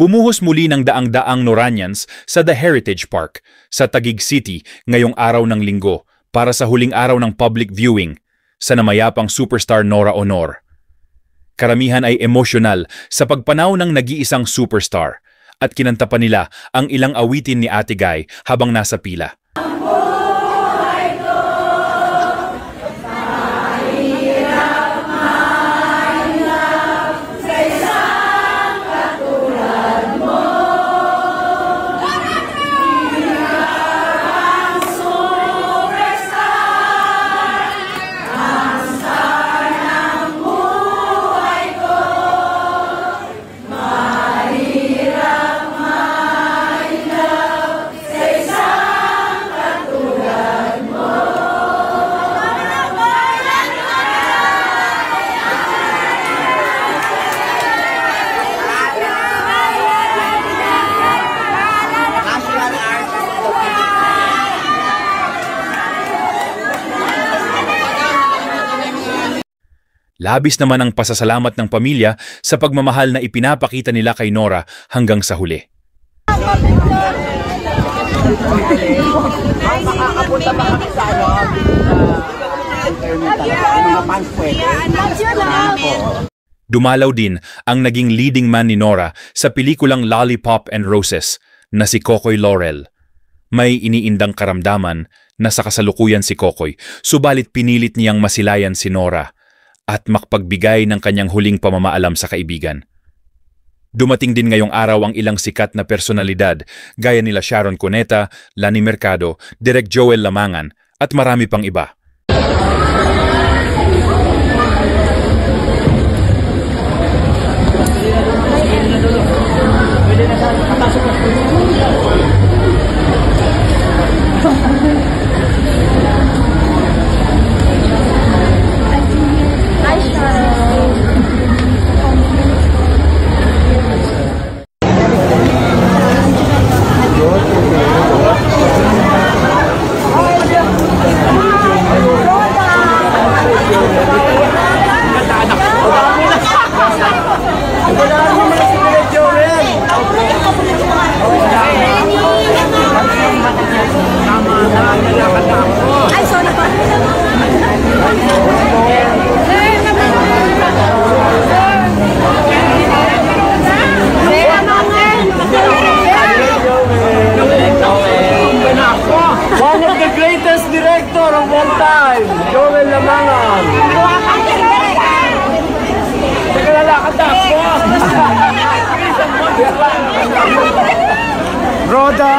Bumuhos muli ng daang-daang Noranians sa The Heritage Park sa Taguig City ngayong araw ng Linggo para sa huling araw ng public viewing sa namayapang superstar Nora Aunor. Karamihan ay emosyonal sa pagpanaw ng nag-iisang superstar at kinanta pa nila ang ilang awitin ni Ate Guy habang nasa pila. Labis naman ang pasasalamat ng pamilya sa pagmamahal na ipinapakita nila kay Nora hanggang sa huli. Makakapunta ba kami sa Dumalaw din ang naging leading man ni Nora sa pelikulang Lollipop and Roses na si Kokoy Laurel. May iniindang karamdaman na sa kasalukuyan si Kokoy, subalit pinilit niyang masilayan si Nora at makpagbigay ng kanyang huling pamamaalam sa kaibigan. Dumating din ngayong araw ang ilang sikat na personalidad gaya nila Sharon Cuneta, Lani Mercado, Direk Joel Lamangan at marami pang iba. Joel Lamangan. Teka lalakad ako. Roda!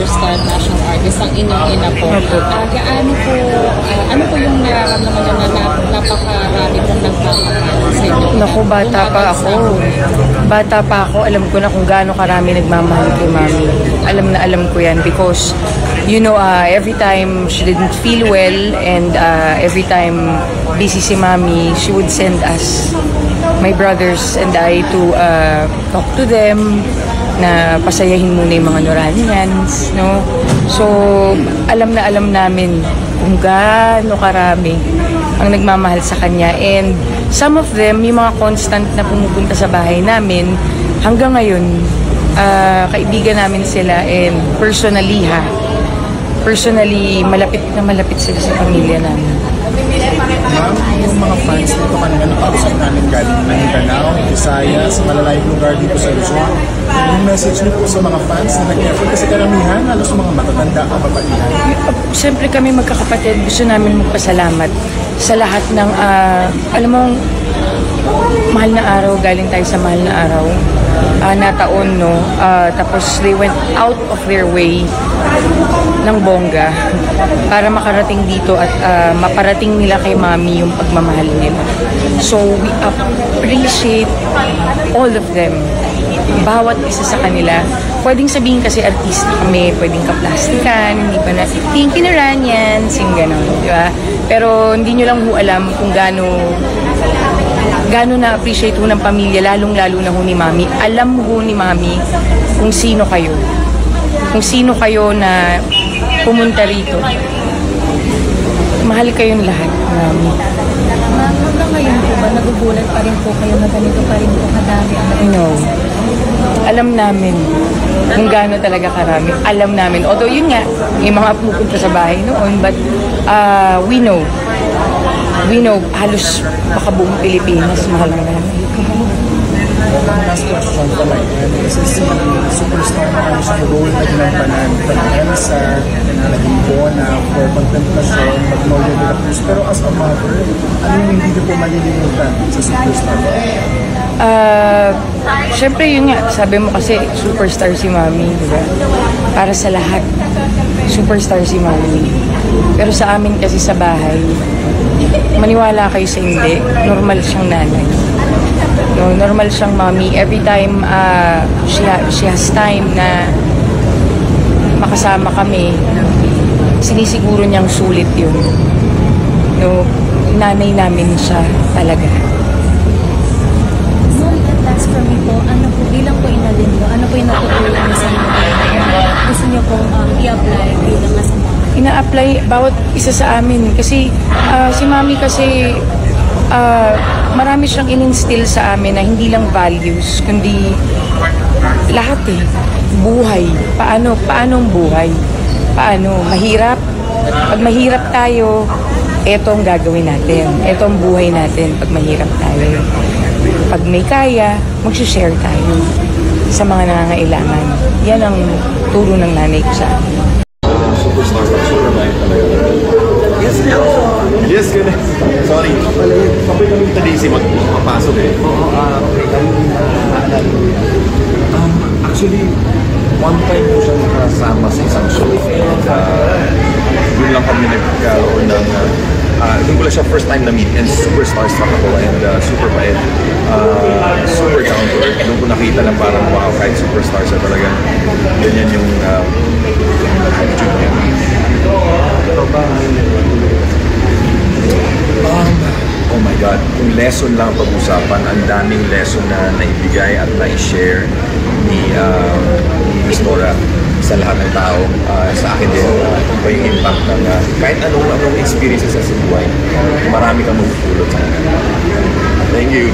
superstar national artist ang inyong ina po. Gaano po, ano po yung nararamdaman nyo na napakarami pong nagmamahal sa inyo? Naku, bata pa ako, alam ko na kung gaano karami nagmamahal kay Mami. Alam na alam ko yan because, you know, every time she didn't feel well and every time busy si Mami, she would send us, my brothers and I, to talk to them, na pasayahin muna yung mga Noranians, no? So, alam na alam namin kung gaano karami ang nagmamahal sa kanya. And some of them, yung mga constant na pumupunta sa bahay namin, hanggang ngayon, Kaibigan namin sila and personally, malapit na malapit sila sa pamilya namin. Ma'am, yung mga fans nito kanina nakausap namin galing Mindanao, Visayas, sa malalayong lugar dito sa Luzon. Yung message niyo po sa mga fans na nag-effort kasi karamihan, halos mga matatanda ang babaihan. Siyempre kami magkakapatid, gusto namin magpasalamat sa lahat ng, alam mo, mahal na araw, galing tayo sa mahal na araw na taon, no? Tapos they went out of their way ng bongga para makarating dito at maparating nila kay Mami yung pagmamahal nila. So we appreciate all of them. Bawat isa sa kanila. Pwedeng sabihin kasi artista kami, pwedeng kaplastikan, hindi pa na, tinaran yan, sing gano'n, di ba? Pero hindi nyo lang ho alam kung gaano na-appreciate ho ng pamilya, lalong-lalo na ho ni Mami. Alam ho ni Mami kung sino kayo. Kung sino kayo na pumunta rito. Mahal kayong lahat, Mami. Ma'am, hanggang ngayon po ba, nagugulat pa rin po kayo na ganito pa rin po kadami ang No. Alam namin kung gaano talaga karami. Alam namin. Although yun nga, may mga pupunta sa bahay noon. But we know. We know, halos baka buong Pilipinas, mahal na namin. Last question pala yan, kasi si superstar na kami sa role na ginampanan, from Elsa, naging Bona, for Contemplasyon, Magnolia de la Cruz. Pero as a mother, ano yung hindi niyo po malilimutan sa superstar? Siyempre yun nga, sabi mo kasi superstar si Mami, di ba? Para sa lahat, superstar si Mami. Pero sa amin kasi sa bahay, maniwala kayo sa hindi, normal siyang nanay. No, normal siyang Mami. Every time she has time na makasama kami, sinisiguro niyang sulit yun. No, nanay namin siya talaga. Last for me po, ano po, bilang po inalin mo, ano po yung natutulong niyo sa inyo? Gusto niyo pong i-apply bilang as a mom? Ina-apply bawat isa sa amin. Kasi si Mami kasi marami siyang in-instill sa amin na hindi lang values, kundi lahat eh. Buhay. Paano ang buhay? Paano? Mahirap? Pag mahirap tayo, eto ang gagawin natin. Eto ang buhay natin pag mahirap tayo. Pag may kaya, mag-share tayo sa mga nangangailangan. Yan ang turo ng nanay ko sa akin. Superstar, super life talaga. Yes, good. Sorry. Kapag kami kita Daisy magpapasok eh. Actually, one time po siya nakasama sa isang show. And yun lang kami nagkaroon ng doon ko lang siya first time na meet and super starstruck ako and super bait. Super down to earth. Doon ko nakita na parang wow, kahit superstar siya talaga. Ganyan yung attitude niya. Oh my God, kung lesson lang pag-usapan, ang daming lesson na naibigay at na-share ni Miss Nora sa lahat ng tao, sa akin din, iba yung impact ng kahit anong experiences sa buhay, marami kang magpupulot sa akin. Thank you.